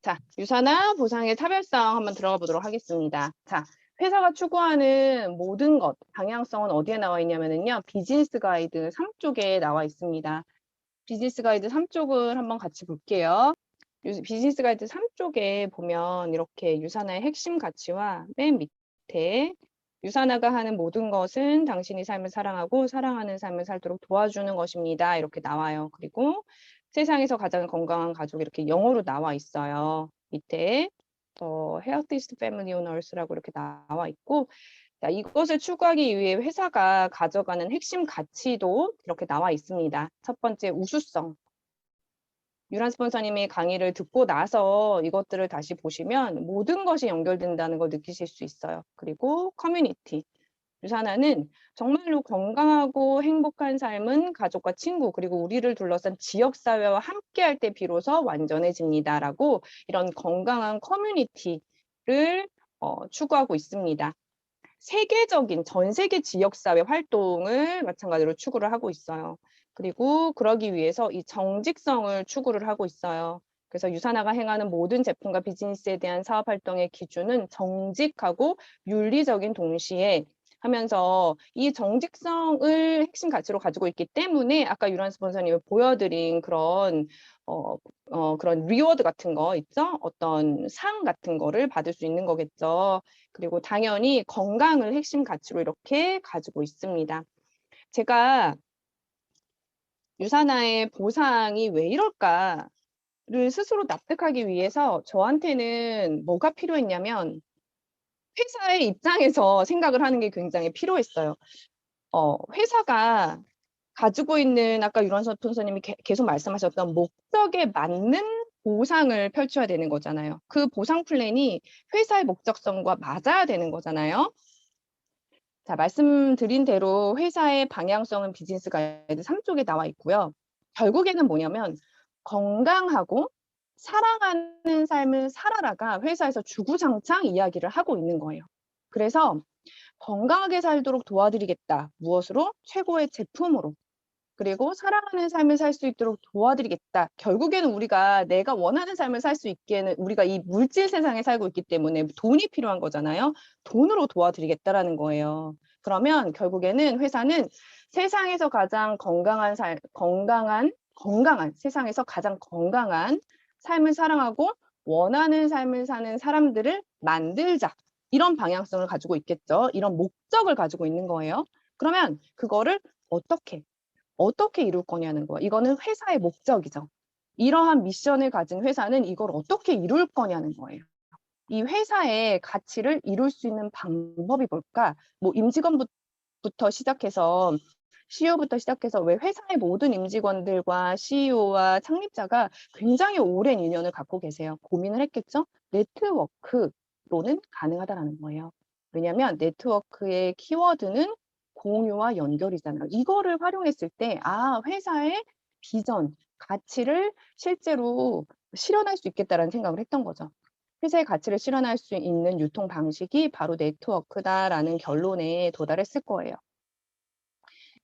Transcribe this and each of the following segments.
자, 유사나 보상의 차별성 한번 들어가 보도록 하겠습니다. 자, 회사가 추구하는 모든 것, 방향성은 어디에 나와 있냐면요. 비즈니스 가이드 3쪽에 나와 있습니다. 비즈니스 가이드 3쪽을 한번 같이 볼게요. 비즈니스 가이드 3쪽에 보면 이렇게 유사나의 핵심 가치와 맨 밑에 유사나가 하는 모든 것은 당신이 삶을 사랑하고 사랑하는 삶을 살도록 도와주는 것입니다. 이렇게 나와요. 그리고 세상에서 가장 건강한 가족 이렇게 영어로 나와 있어요. 밑에 healthiest family owners라고 이렇게 나와 있고 자, 이것을 추구하기 위해 회사가 가져가는 핵심 가치도 이렇게 나와 있습니다. 첫 번째, 우수성. 유란 스폰서님의 강의를 듣고 나서 이것들을 다시 보시면 모든 것이 연결된다는 걸 느끼실 수 있어요. 그리고 커뮤니티. 유사나는 정말로 건강하고 행복한 삶은 가족과 친구 그리고 우리를 둘러싼 지역사회와 함께할 때 비로소 완전해집니다라고 이런 건강한 커뮤니티를 추구하고 있습니다. 세계적인 전 세계 지역사회 활동을 마찬가지로 추구를 하고 있어요. 그리고 그러기 위해서 이 정직성을 추구를 하고 있어요. 그래서 유사나가 행하는 모든 제품과 비즈니스에 대한 사업 활동의 기준은 정직하고 윤리적인 동시에 하면서 이 정직성을 핵심 가치로 가지고 있기 때문에 아까 유란 스폰서님이 보여드린 그런 리워드 같은 거 있죠? 어떤 상 같은 거를 받을 수 있는 거겠죠. 그리고 당연히 건강을 핵심 가치로 이렇게 가지고 있습니다. 제가 유사나의 보상이 왜 이럴까를 스스로 납득하기 위해서 저한테는 뭐가 필요했냐면 회사의 입장에서 생각을 하는 게 굉장히 필요했어요. 회사가 가지고 있는 아까 유란선 선생님이 계속 말씀하셨던 목적에 맞는 보상을 펼쳐야 되는 거잖아요. 그 보상 플랜이 회사의 목적성과 맞아야 되는 거잖아요. 자, 말씀드린 대로 회사의 방향성은 비즈니스 가이드 3쪽에 나와 있고요. 결국에는 뭐냐면 건강하고 사랑하는 삶을 살아라가 회사에서 주구장창 이야기를 하고 있는 거예요. 그래서 건강하게 살도록 도와드리겠다. 무엇으로? 최고의 제품으로. 그리고 사랑하는 삶을 살 수 있도록 도와드리겠다. 결국에는 우리가 내가 원하는 삶을 살 수 있게는 우리가 이 물질 세상에 살고 있기 때문에 돈이 필요한 거잖아요. 돈으로 도와드리겠다라는 거예요. 그러면 결국에는 회사는 세상에서 가장 건강한 세상에서 가장 건강한 삶을 사랑하고 원하는 삶을 사는 사람들을 만들자. 이런 방향성을 가지고 있겠죠. 이런 목적을 가지고 있는 거예요. 그러면 그거를 어떻게 이룰 거냐는 거야. 이거는 회사의 목적이죠. 이러한 미션을 가진 회사는 이걸 어떻게 이룰 거냐는 거예요. 이 회사의 가치를 이룰 수 있는 방법이 뭘까? 뭐 임직원부터 시작해서 CEO부터 시작해서 왜 회사의 모든 임직원들과 CEO와 창립자가 굉장히 오랜 인연을 갖고 계세요. 고민을 했겠죠? 네트워크로는 가능하다라는 거예요. 왜냐하면 네트워크의 키워드는 공유와 연결이잖아요. 이거를 활용했을 때, 회사의 비전, 가치를 실제로 실현할 수 있겠다라는 생각을 했던 거죠. 회사의 가치를 실현할 수 있는 유통 방식이 바로 네트워크다라는 결론에 도달했을 거예요.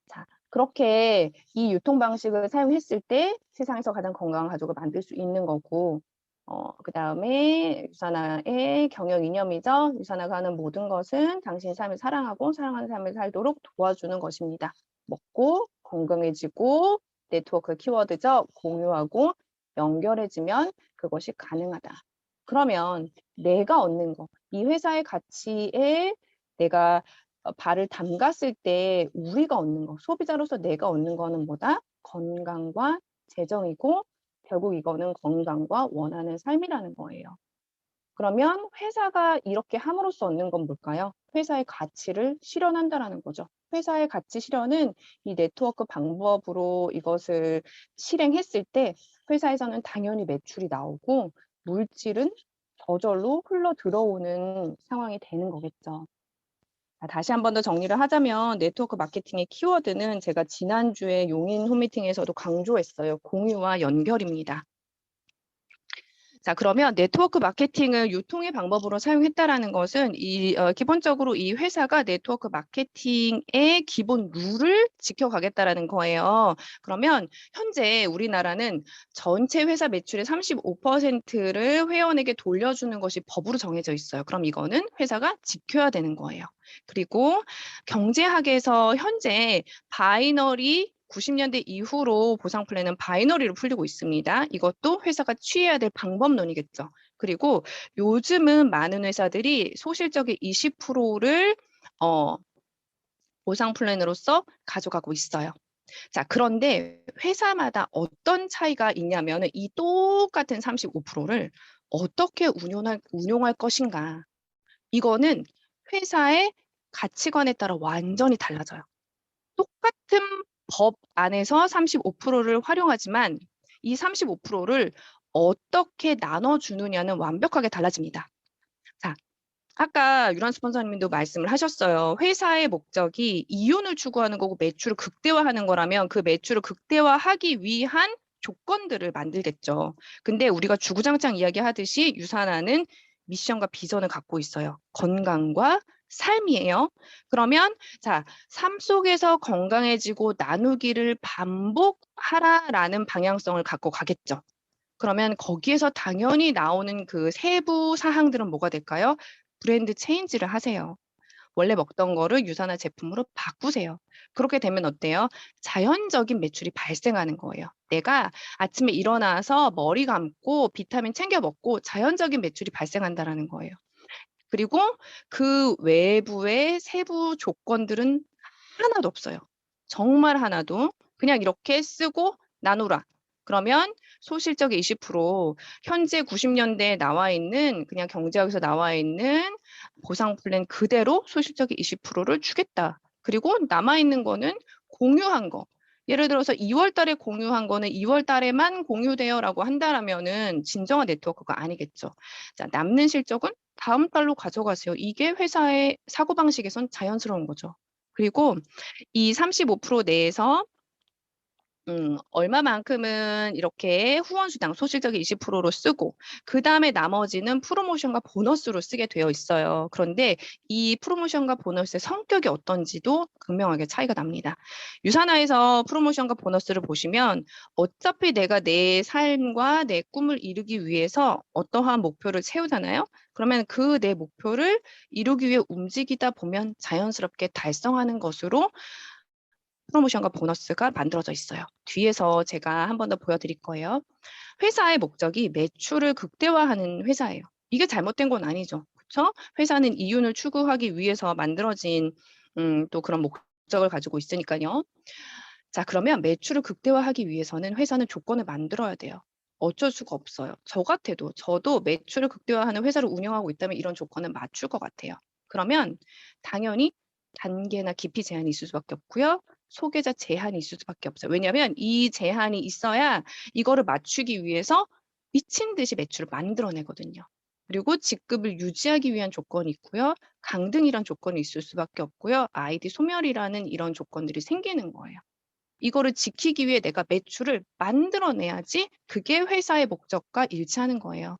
자, 그렇게 이 유통 방식을 사용했을 때 세상에서 가장 건강한 가족을 만들 수 있는 거고, 그다음에 유사나의 경영 이념이죠. 유사나가 하는 모든 것은 당신의 삶을 사랑하고 사랑하는 삶을 살도록 도와주는 것입니다. 먹고 건강해지고 네트워크 키워드죠. 공유하고 연결해지면 그것이 가능하다. 그러면 내가 얻는 거, 이 회사의 가치에 내가 발을 담갔을 때 우리가 얻는 거, 소비자로서 내가 얻는 거는 뭐다? 건강과 재정이고 결국 이거는 건강과 원하는 삶이라는 거예요. 그러면 회사가 이렇게 함으로써 얻는 건 뭘까요? 회사의 가치를 실현한다라는 거죠. 회사의 가치 실현은 이 네트워크 방법으로 이것을 실행했을 때 회사에서는 당연히 매출이 나오고 물질은 저절로 흘러 들어오는 상황이 되는 거겠죠. 다시 한 번 더 정리를 하자면 네트워크 마케팅의 키워드는 제가 지난주에 용인 홈미팅에서도 강조했어요. 공유와 연결입니다. 자, 그러면 네트워크 마케팅을 유통의 방법으로 사용했다라는 것은 기본적으로 이 회사가 네트워크 마케팅의 기본 룰을 지켜가겠다라는 거예요. 그러면 현재 우리나라는 전체 회사 매출의 35%를 회원에게 돌려주는 것이 법으로 정해져 있어요. 그럼 이거는 회사가 지켜야 되는 거예요. 그리고 경제학에서 현재 바이너리 90년대 이후로 보상 플랜은 바이너리로 풀리고 있습니다. 이것도 회사가 취해야 될 방법론이겠죠. 그리고 요즘은 많은 회사들이 소실적의 20%를 보상 플랜으로서 가져가고 있어요. 자, 그런데 회사마다 어떤 차이가 있냐면 이 똑같은 35%를 어떻게 운용할 것인가. 이거는 회사의 가치관에 따라 완전히 달라져요. 똑같은 법 안에서 35%를 활용하지만 이 35%를 어떻게 나눠주느냐는 완벽하게 달라집니다. 자, 아까 유란 스폰서님도 말씀을 하셨어요. 회사의 목적이 이윤을 추구하는 거고 매출을 극대화하는 거라면 그 매출을 극대화하기 위한 조건들을 만들겠죠. 근데 우리가 주구장창 이야기하듯이 유산하는 미션과 비전을 갖고 있어요. 건강과 삶이에요. 그러면 자, 삶 속에서 건강해지고 나누기를 반복하라라는 방향성을 갖고 가겠죠. 그러면 거기에서 당연히 나오는 그 세부 사항들은 뭐가 될까요? 브랜드 체인지를 하세요. 원래 먹던 거를 유산화 제품으로 바꾸세요. 그렇게 되면 어때요? 자연적인 매출이 발생하는 거예요. 내가 아침에 일어나서 머리 감고 비타민 챙겨 먹고 자연적인 매출이 발생한다라는 거예요. 그리고 그 외부의 세부 조건들은 하나도 없어요. 정말 하나도. 그냥 이렇게 쓰고 나누라. 그러면 소실적의 20%, 현재 90년대에 나와 있는 그냥 경제학에서 나와 있는 보상 플랜 그대로 소실적의 20%를 주겠다. 그리고 남아 있는 거는 공유한 거. 예를 들어서 2월 달에 공유한 거는 2월 달에만 공유돼요라고 한다라면은 진정한 네트워크가 아니겠죠. 자, 남는 실적은 다음 달로 가져가세요. 이게 회사의 사고방식에선 자연스러운 거죠. 그리고 이 35% 내에서 얼마만큼은 이렇게 후원수당 소실적인 20%로 쓰고 그다음에 나머지는 프로모션과 보너스로 쓰게 되어 있어요. 그런데 이 프로모션과 보너스의 성격이 어떤지도 극명하게 차이가 납니다. 유산화에서 프로모션과 보너스를 보시면 어차피 내가 내 삶과 내 꿈을 이루기 위해서 어떠한 목표를 세우잖아요. 그러면 그 내 목표를 이루기 위해 움직이다 보면 자연스럽게 달성하는 것으로 프로모션과 보너스가 만들어져 있어요. 뒤에서 제가 한 번 더 보여드릴 거예요. 회사의 목적이 매출을 극대화하는 회사예요. 이게 잘못된 건 아니죠. 그렇죠? 회사는 이윤을 추구하기 위해서 만들어진 또 그런 목적을 가지고 있으니까요. 자, 그러면 매출을 극대화하기 위해서는 회사는 조건을 만들어야 돼요. 어쩔 수가 없어요. 저 같아도 저도 매출을 극대화하는 회사를 운영하고 있다면 이런 조건을 맞출 것 같아요. 그러면 당연히 단계나 깊이 제한이 있을 수밖에 없고요. 소개자 제한이 있을 수밖에 없어요. 왜냐하면 이 제한이 있어야 이거를 맞추기 위해서 미친 듯이 매출을 만들어내거든요. 그리고 직급을 유지하기 위한 조건이 있고요. 강등이란 조건이 있을 수밖에 없고요. 아이디 소멸이라는 이런 조건들이 생기는 거예요. 이거를 지키기 위해 내가 매출을 만들어내야지 그게 회사의 목적과 일치하는 거예요.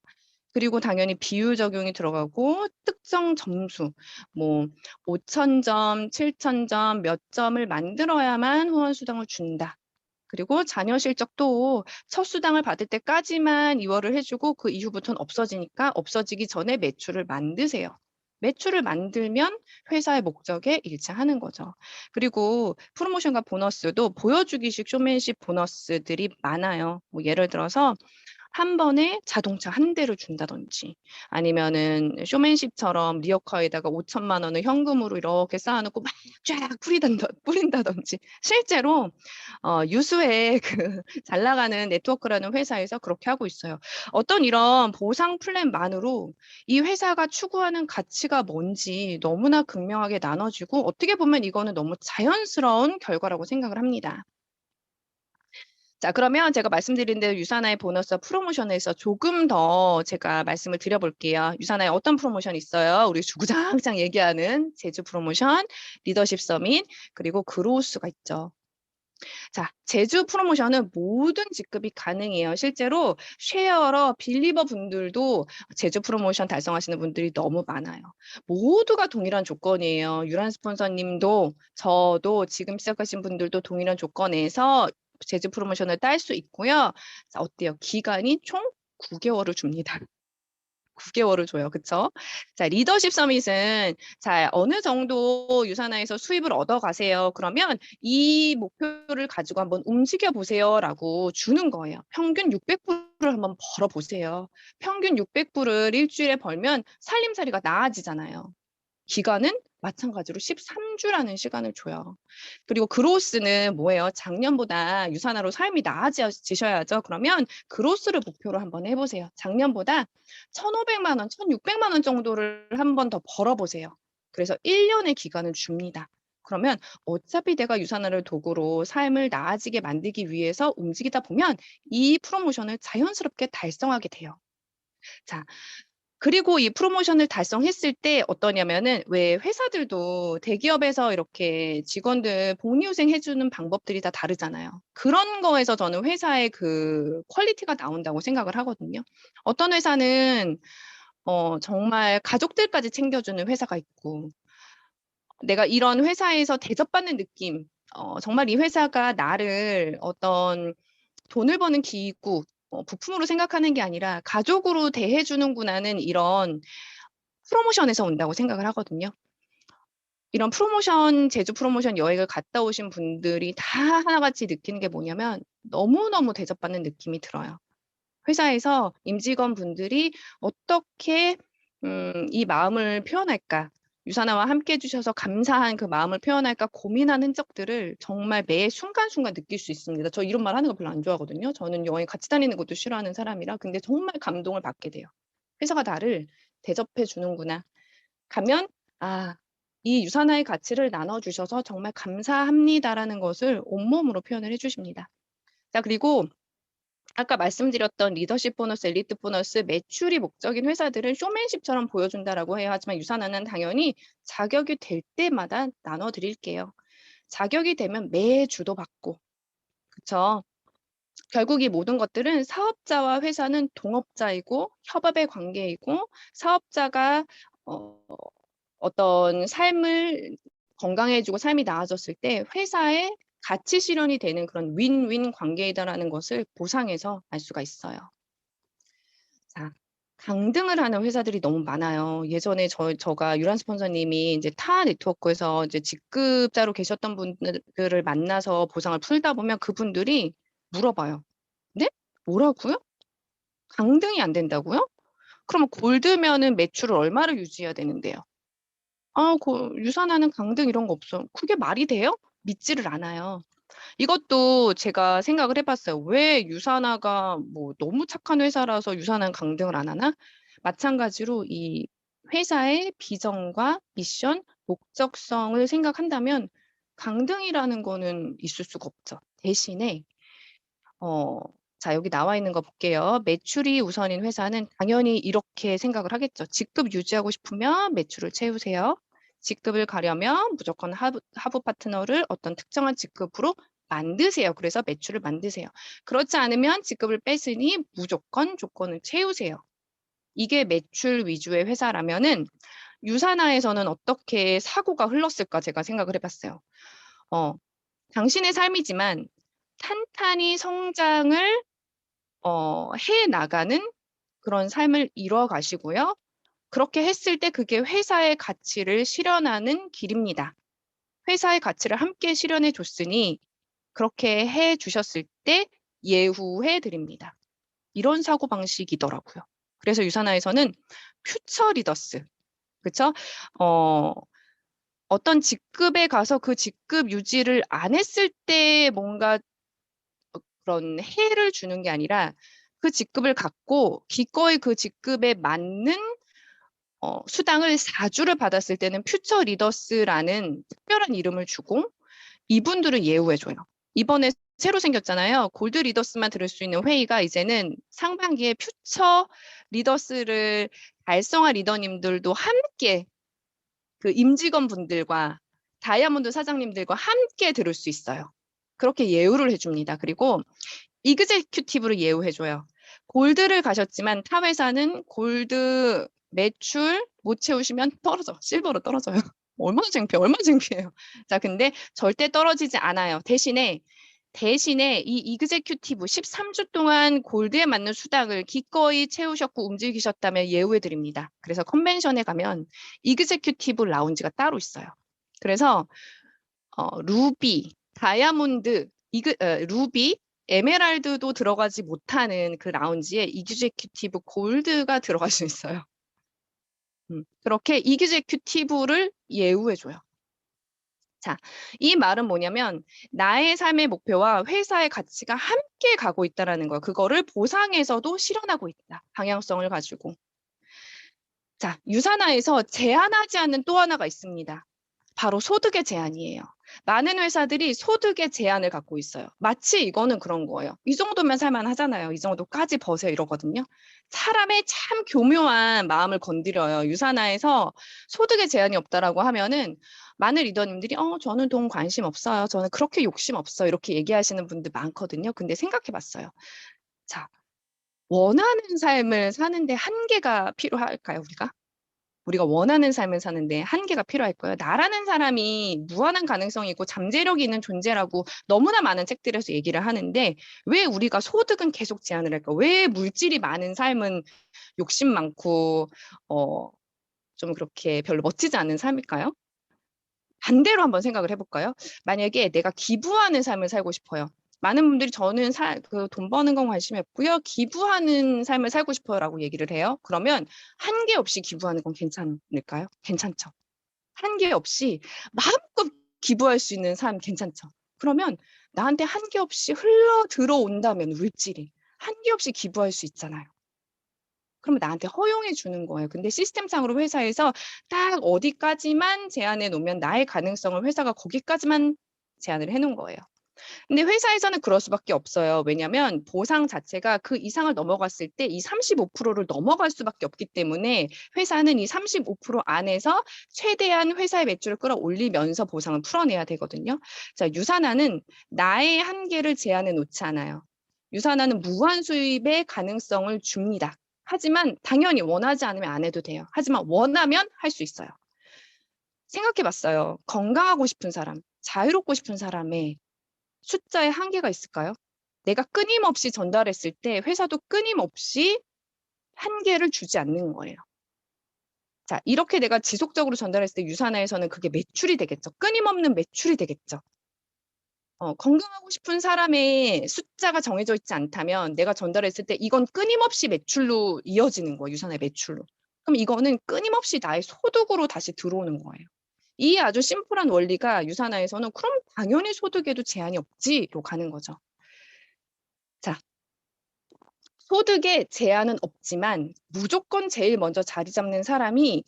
그리고 당연히 비율 적용이 들어가고 특정 점수, 뭐 5,000점, 7,000점 몇 점을 만들어야만 후원 수당을 준다. 그리고 자녀 실적도 첫 수당을 받을 때까지만 2월을 해주고 그 이후부터는 없어지니까 없어지기 전에 매출을 만드세요. 매출을 만들면 회사의 목적에 일치하는 거죠. 그리고 프로모션과 보너스도 보여주기식 쇼맨십 보너스들이 많아요. 뭐 예를 들어서 한 번에 자동차 한 대를 준다든지 아니면은 쇼맨십처럼 리어카에다가 5천만 원을 현금으로 이렇게 쌓아 놓고 막 쫙 뿌린다든지 실제로 유수의 그 잘 나가는 네트워크라는 회사에서 그렇게 하고 있어요. 어떤 이런 보상 플랜만으로 이 회사가 추구하는 가치가 뭔지 너무나 극명하게 나눠지고 어떻게 보면 이거는 너무 자연스러운 결과라고 생각을 합니다. 자, 그러면 제가 말씀드린 대로 유산화의 보너스와 프로모션에서 조금 더 제가 말씀을 드려볼게요. 유산화에 어떤 프로모션이 있어요? 우리 주구장창 얘기하는 제주 프로모션, 리더십 서밋, 그리고 그로우스가 있죠. 자, 제주 프로모션은 모든 직급이 가능해요. 실제로 쉐어러, 빌리버 분들도 제주 프로모션 달성하시는 분들이 너무 많아요. 모두가 동일한 조건이에요. 유란 스폰서님도 저도 지금 시작하신 분들도 동일한 조건에서 제주 프로모션을 딸 수 있고요. 자, 어때요? 기간이 총 9개월을 줍니다. 9개월을 줘요. 그쵸? 자, 리더십 서밋은 자, 어느 정도 유산화에서 수입을 얻어가세요. 그러면 이 목표를 가지고 한번 움직여 보세요라고 주는 거예요. 평균 600불을 한번 벌어 보세요. 평균 600불을 일주일에 벌면 살림살이가 나아지잖아요. 기간은 마찬가지로 13주라는 시간을 줘요. 그리고 그로스는 뭐예요? 작년보다 유산화로 삶이 나아지셔야죠. 그러면 그로스를 목표로 한번 해보세요. 작년보다 1,500만 원, 1,600만 원 정도를 한번 더 벌어보세요. 그래서 1년의 기간을 줍니다. 그러면 어차피 내가 유산화를 도구로 삶을 나아지게 만들기 위해서 움직이다 보면 이 프로모션을 자연스럽게 달성하게 돼요. 자, 그리고 이 프로모션을 달성했을 때 어떠냐면은 왜 회사들도 대기업에서 이렇게 직원들 복리후생 해주는 방법들이 다 다르잖아요. 그런 거에서 저는 회사의 그 퀄리티가 나온다고 생각을 하거든요. 어떤 회사는 정말 가족들까지 챙겨주는 회사가 있고 내가 이런 회사에서 대접받는 느낌, 정말 이 회사가 나를 어떤 돈을 버는 기구, 부품으로 생각하는 게 아니라 가족으로 대해주는구나는 이런 프로모션에서 온다고 생각을 하거든요. 이런 프로모션, 제주 프로모션 여행을 갔다 오신 분들이 다 하나같이 느끼는 게 뭐냐면 너무너무 대접받는 느낌이 들어요. 회사에서 임직원분들이 어떻게 이 마음을 표현할까? 유산화와 함께 해주셔서 감사한 그 마음을 표현할까 고민한 흔적들을 정말 매 순간순간 느낄 수 있습니다. 저 이런 말 하는 거 별로 안 좋아하거든요. 저는 여행 같이 다니는 것도 싫어하는 사람이라. 근데 정말 감동을 받게 돼요. 회사가 나를 대접해 주는구나. 가면 아, 이 유산화의 가치를 나눠주셔서 정말 감사합니다라는 것을 온몸으로 표현을 해주십니다. 자, 그리고 아까 말씀드렸던 리더십 보너스, 엘리트 보너스, 매출이 목적인 회사들은 쇼맨십처럼 보여준다라고 해요. 하지만 유산화는 당연히 자격이 될 때마다 나눠드릴게요. 자격이 되면 매주도 받고, 그쵸? 결국 이 모든 것들은 사업자와 회사는 동업자이고 협업의 관계이고 사업자가 어떤 삶을 건강해지고 삶이 나아졌을 때 회사의 가치 실현이 되는 그런 윈윈 관계이다라는 것을 보상해서 알 수가 있어요. 자, 강등을 하는 회사들이 너무 많아요. 예전에 저가 유란 스폰서님이 이제 타 네트워크에서 이제 직급자로 계셨던 분들을 만나서 보상을 풀다 보면 그분들이 물어봐요. 네? 뭐라고요? 강등이 안 된다고요? 그러면 골드면은 매출을 얼마를 유지해야 되는데요? 아, 유산화는 강등 이런 거 없어. 그게 말이 돼요? 믿지를 않아요. 이것도 제가 생각을 해봤어요. 왜 유산화가 뭐 너무 착한 회사라서 유산화는 강등을 안 하나? 마찬가지로 이 회사의 비전과 미션, 목적성을 생각한다면 강등이라는 거는 있을 수가 없죠. 대신에 자, 여기 나와 있는 거 볼게요. 매출이 우선인 회사는 당연히 이렇게 생각을 하겠죠. 직급 유지하고 싶으면 매출을 채우세요. 직급을 가려면 무조건 하부 파트너를 어떤 특정한 직급으로 만드세요. 그래서 매출을 만드세요. 그렇지 않으면 직급을 뺐으니 무조건 조건을 채우세요. 이게 매출 위주의 회사라면은 유산화에서는 어떻게 사고가 흘렀을까 제가 생각을 해봤어요. 당신의 삶이지만 탄탄히 성장을 해 나가는 그런 삶을 이뤄 가시고요. 그렇게 했을 때 그게 회사의 가치를 실현하는 길입니다. 회사의 가치를 함께 실현해 줬으니 그렇게 해 주셨을 때 예후해 드립니다. 이런 사고방식이더라고요. 그래서 유산화에서는 퓨처 리더스, 그쵸? 어떤 직급에 가서 그 직급 유지를 안 했을 때 뭔가 그런 해를 주는 게 아니라 그 직급을 갖고 기꺼이 그 직급에 맞는 수당을 4주를 받았을 때는 퓨처 리더스라는 특별한 이름을 주고 이분들은 예우해 줘요. 이번에 새로 생겼잖아요. 골드 리더스만 들을 수 있는 회의가 이제는 상반기에 퓨처 리더스를 달성한 리더님들도 함께 그 임직원분들과 다이아몬드 사장님들과 함께 들을 수 있어요. 그렇게 예우를 해줍니다. 그리고 이그제큐티브를 예우해줘요. 골드를 가셨지만 타 회사는 골드 매출 못 채우시면 떨어져. 실버로 떨어져요. 얼마나 창피해, 얼마나 창피해요. 자, 근데 절대 떨어지지 않아요. 대신에 이 이그제큐티브 13주 동안 골드에 맞는 수당을 기꺼이 채우셨고 움직이셨다면 예우해 드립니다. 그래서 컨벤션에 가면 이그제큐티브 라운지가 따로 있어요. 그래서 루비, 다이아몬드, 루비, 에메랄드도 들어가지 못하는 그 라운지에 이그제큐티브 골드가 들어갈 수 있어요. 그렇게 이그제큐티브를 예우해줘요. 자, 이 말은 뭐냐면 나의 삶의 목표와 회사의 가치가 함께 가고 있다라는 거. 그거를 보상에서도 실현하고 있다. 방향성을 가지고. 자, 유산화에서 제한하지 않는 또 하나가 있습니다. 바로 소득의 제한이에요. 많은 회사들이 소득의 제한을 갖고 있어요. 마치 이거는 그런 거예요. 이 정도면 살만하잖아요. 이 정도까지 버세요 이러거든요. 사람의 참 교묘한 마음을 건드려요. 유산화에서 소득의 제한이 없다라고 하면은 많은 리더님들이 저는 돈 관심 없어요. 저는 그렇게 욕심 없어요. 이렇게 얘기하시는 분들 많거든요. 근데 생각해 봤어요. 자, 원하는 삶을 사는데 한계가 필요할까요, 우리가 원하는 삶을 사는데 한계가 필요할까요? 나라는 사람이 무한한 가능성이 있고 잠재력이 있는 존재라고 너무나 많은 책들에서 얘기를 하는데 왜 우리가 소득은 계속 제한을 할까? 왜 물질이 많은 삶은 욕심 많고 좀 그렇게 별로 멋지지 않은 삶일까요? 반대로 한번 생각을 해볼까요? 만약에 내가 기부하는 삶을 살고 싶어요. 많은 분들이 저는 돈 버는 건 관심이 없고요. 기부하는 삶을 살고 싶어요라고 얘기를 해요. 그러면 한계 없이 기부하는 건 괜찮을까요? 괜찮죠. 한계 없이 마음껏 기부할 수 있는 삶 괜찮죠. 그러면 나한테 한계 없이 흘러 들어온다면 물질이 한계 없이 기부할 수 있잖아요. 그러면 나한테 허용해 주는 거예요. 근데 시스템상으로 회사에서 딱 어디까지만 제한해 놓으면 나의 가능성을 회사가 거기까지만 제한을 해 놓은 거예요. 근데 회사에서는 그럴 수밖에 없어요. 왜냐하면 보상 자체가 그 이상을 넘어갔을 때 이 35%를 넘어갈 수밖에 없기 때문에 회사는 이 35% 안에서 최대한 회사의 매출을 끌어올리면서 보상을 풀어내야 되거든요. 자, 유산화는 나의 한계를 제한해 놓지 않아요. 유산화는 무한 수입의 가능성을 줍니다. 하지만 당연히 원하지 않으면 안 해도 돼요. 하지만 원하면 할 수 있어요. 생각해 봤어요. 건강하고 싶은 사람, 자유롭고 싶은 사람의 숫자에 한계가 있을까요? 내가 끊임없이 전달했을 때 회사도 끊임없이 한계를 주지 않는 거예요. 자, 이렇게 내가 지속적으로 전달했을 때 유산화에서는 그게 매출이 되겠죠. 끊임없는 매출이 되겠죠. 건강하고 싶은 사람의 숫자가 정해져 있지 않다면 내가 전달했을 때 이건 끊임없이 매출로 이어지는 거예요. 유산화의 매출로. 그럼 이거는 끊임없이 나의 소득으로 다시 들어오는 거예요. 이 아주 심플한 원리가 유산화에서는 그럼 당연히 소득에도 제한이 없지로 가는 거죠. 자, 소득에 제한은 없지만 무조건 제일 먼저 자리 잡는 사람이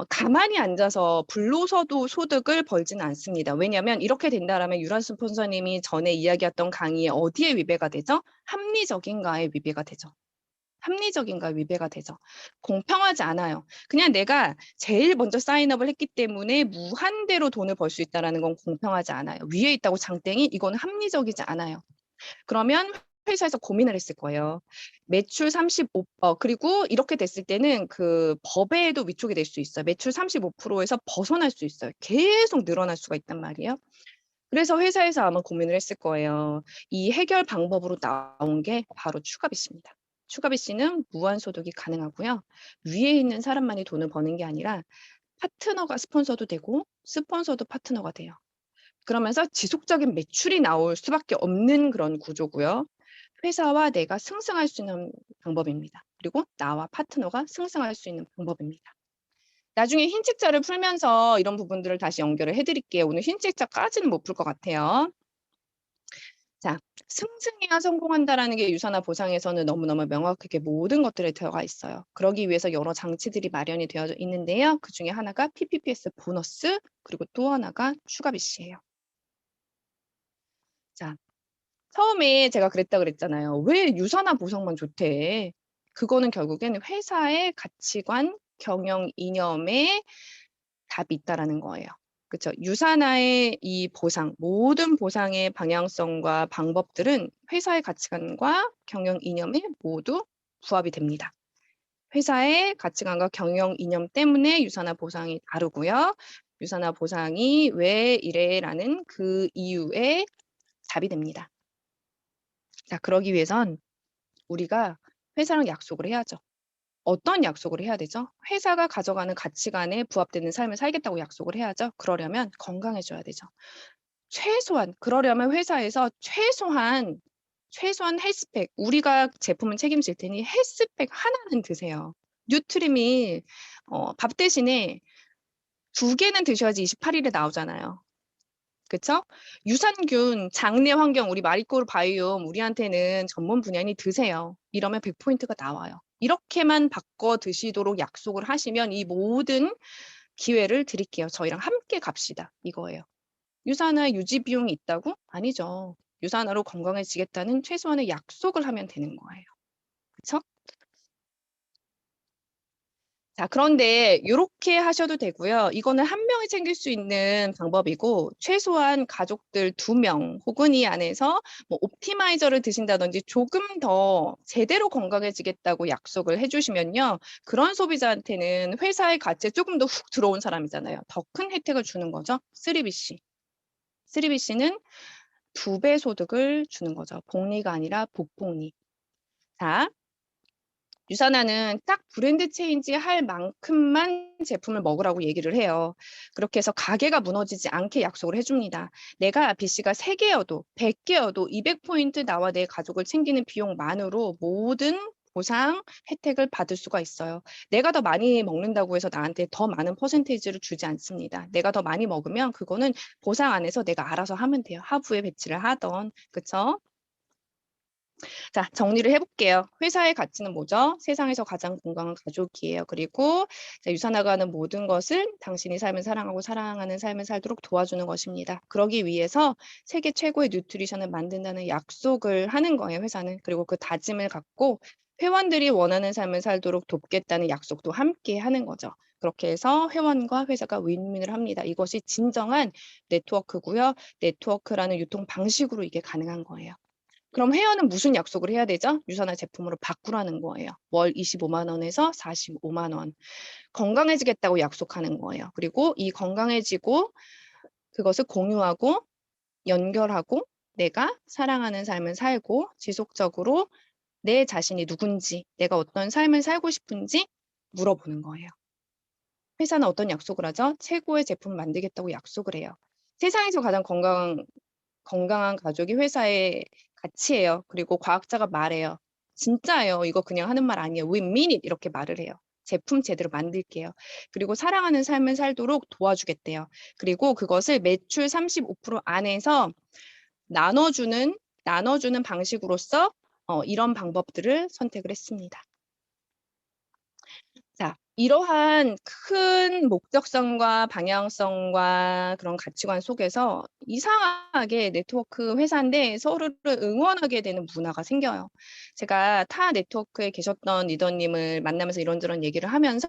가만히 앉아서 불로서도 소득을 벌지는 않습니다. 왜냐하면 이렇게 된다라면 유란 스폰서님이 전에 이야기했던 강의에 어디에 위배가 되죠? 합리적인가에 위배가 되죠. 합리적인가 위배가 되죠. 공평하지 않아요. 그냥 내가 제일 먼저 사인업을 했기 때문에 무한대로 돈을 벌 수 있다는 건 공평하지 않아요. 위에 있다고 장땡이 이건 합리적이지 않아요. 그러면 회사에서 고민을 했을 거예요. 매출 35, 그리고 이렇게 됐을 때는 그 법에도 위촉이 될 수 있어요. 매출 35%에서 벗어날 수 있어요. 계속 늘어날 수가 있단 말이에요. 그래서 회사에서 아마 고민을 했을 거예요. 이 해결 방법으로 나온 게 바로 추가비씨입니다. 추가비씨는 무한소득이 가능하고요. 위에 있는 사람만이 돈을 버는 게 아니라 파트너가 스폰서도 되고 스폰서도 파트너가 돼요. 그러면서 지속적인 매출이 나올 수밖에 없는 그런 구조고요. 회사와 내가 승승할 수 있는 방법입니다. 그리고 나와 파트너가 승승할 수 있는 방법입니다. 나중에 흰책자를 풀면서 이런 부분들을 다시 연결을 해드릴게요. 오늘 흰책자까지는 못 풀 것 같아요. 자, 승승해야 성공한다라는 게 유산화 보상에서는 너무너무 명확하게 모든 것들에 들어가 있어요. 그러기 위해서 여러 장치들이 마련이 되어 있는데요. 그 중에 하나가 PPPS 보너스, 그리고 또 하나가 추가비씨예요. 자, 처음에 제가 그랬잖아요. 왜 유산화 보상만 좋대? 그거는 결국엔 회사의 가치관, 경영 이념에 답이 있다라는 거예요. 그쵸. 유산화의 이 보상, 모든 보상의 방향성과 방법들은 회사의 가치관과 경영 이념에 모두 부합이 됩니다. 회사의 가치관과 경영 이념 때문에 유산화 보상이 다르고요. 유산화 보상이 왜 이래라는 그 이유에 답이 됩니다. 자, 그러기 위해선 우리가 회사랑 약속을 해야죠. 어떤 약속을 해야 되죠? 회사가 가져가는 가치관에 부합되는 삶을 살겠다고 약속을 해야죠. 그러려면 건강해져야 되죠. 그러려면 회사에서 최소한 헬스팩, 우리가 제품을 책임질 테니 헬스팩 하나는 드세요. 뉴트리밀, 밥 대신에 2개는 드셔야지 28일에 나오잖아요. 그쵸? 유산균, 장내 환경, 우리 마리코르 바이옴, 우리한테는 전문 분야니 드세요. 이러면 100포인트가 나와요. 이렇게만 바꿔 드시도록 약속을 하시면 이 모든 기회를 드릴게요. 저희랑 함께 갑시다. 이거예요. 유산화 유지 비용이 있다고? 아니죠. 유산화로 건강해지겠다는 최소한의 약속을 하면 되는 거예요. 그쵸? 자, 그런데 요렇게 하셔도 되고요. 이거는 한 명이 챙길 수 있는 방법이고 최소한 가족들 2명 혹은 이 안에서 뭐 옵티마이저를 드신다든지 조금 더 제대로 건강해지겠다고 약속을 해 주시면요. 그런 소비자한테는 회사의 가치에 조금 더 훅 들어온 사람이잖아요. 더 큰 혜택을 주는 거죠. 3BC. 3BC는 2배 소득을 주는 거죠. 복리가 아니라 복복리. 자, 유산화는 딱 브랜드 체인지 할 만큼만 제품을 먹으라고 얘기를 해요. 그렇게 해서 가게가 무너지지 않게 약속을 해줍니다. 내가 BC가 3개여도 100개여도 200포인트 나와 내 가족을 챙기는 비용만으로 모든 보상 혜택을 받을 수가 있어요. 내가 더 많이 먹는다고 해서 나한테 더 많은 퍼센테이지를 주지 않습니다. 내가 더 많이 먹으면 그거는 보상 안에서 내가 알아서 하면 돼요. 하부에 배치를 하던. 그쵸? 자, 정리를 해볼게요. 회사의 가치는 뭐죠? 세상에서 가장 건강한 가족이에요. 그리고 유산화가는 모든 것을 당신이 삶을 사랑하고 사랑하는 삶을 살도록 도와주는 것입니다. 그러기 위해서 세계 최고의 뉴트리션을 만든다는 약속을 하는 거예요, 회사는. 그리고 그 다짐을 갖고 회원들이 원하는 삶을 살도록 돕겠다는 약속도 함께 하는 거죠. 그렇게 해서 회원과 회사가 윈윈을 합니다. 이것이 진정한 네트워크고요. 네트워크라는 유통 방식으로 이게 가능한 거예요. 그럼 회원은 무슨 약속을 해야 되죠? 유산화 제품으로 바꾸라는 거예요. 월 25만 원에서 45만 원. 건강해지겠다고 약속하는 거예요. 그리고 이 건강해지고 그것을 공유하고 연결하고 내가 사랑하는 삶을 살고 지속적으로 내 자신이 누군지, 내가 어떤 삶을 살고 싶은지 물어보는 거예요. 회사는 어떤 약속을 하죠? 최고의 제품을 만들겠다고 약속을 해요. 세상에서 가장 건강한 가족이 회사의 가치예요. 그리고 과학자가 말해요. 진짜예요. 이거 그냥 하는 말 아니에요. We mean it 이렇게 말을 해요. 제품 제대로 만들게요. 그리고 사랑하는 삶을 살도록 도와주겠대요. 그리고 그것을 매출 35% 안에서 나눠주는 방식으로서 이런 방법들을 선택을 했습니다. 자, 이러한 큰 목적성과 방향성과 그런 가치관 속에서 이상하게 네트워크 회사인데 서로를 응원하게 되는 문화가 생겨요. 제가 타 네트워크에 계셨던 리더님을 만나면서 이런저런 얘기를 하면서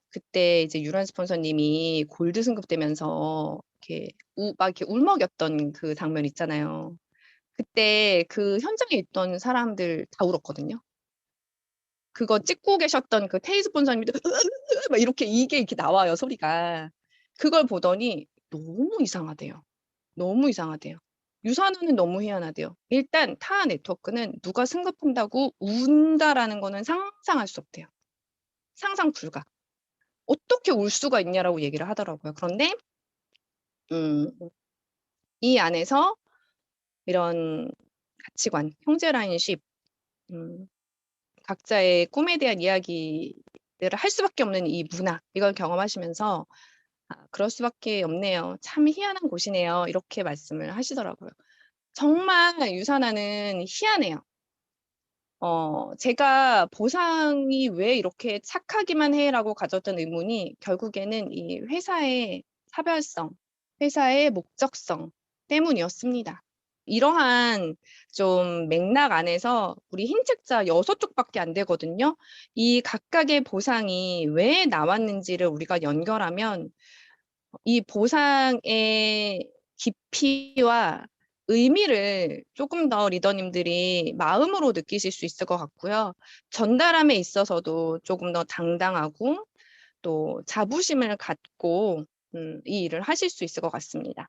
그때 이제 유란 스폰서님이 골드 승급되면서 막 이렇게 울먹였던 그 장면 있잖아요. 그때 그 현장에 있던 사람들 다 울었거든요. 그거 찍고 계셨던 그 테이 스폰서님도 막 이렇게 나와요, 소리가. 그걸 보더니 너무 이상하대요. 너무 이상하대요. 유산호는 너무 희한하대요. 일단 타 네트워크는 누가 승급한다고 운다라는 거는 상상할 수 없대요. 상상 불가. 어떻게 울 수가 있냐라고 얘기를 하더라고요. 그런데 이 안에서 이런 가치관, 형제라인십, 각자의 꿈에 대한 이야기들을 할 수밖에 없는 이 문화, 이걸 경험하시면서 그럴 수밖에 없네요. 참 희한한 곳이네요. 이렇게 말씀을 하시더라고요. 정말 유산화는 희한해요. 제가 보상이 왜 이렇게 착하기만 해라고 가졌던 의문이 결국에는 이 회사의 차별성, 회사의 목적성 때문이었습니다. 이러한 좀 맥락 안에서 우리 흰 책자 6쪽밖에 안 되거든요. 이 각각의 보상이 왜 나왔는지를 우리가 연결하면 이 보상의 깊이와 의미를 조금 더 리더님들이 마음으로 느끼실 수 있을 것 같고요. 전달함에 있어서도 조금 더 당당하고 또 자부심을 갖고 이 일을 하실 수 있을 것 같습니다.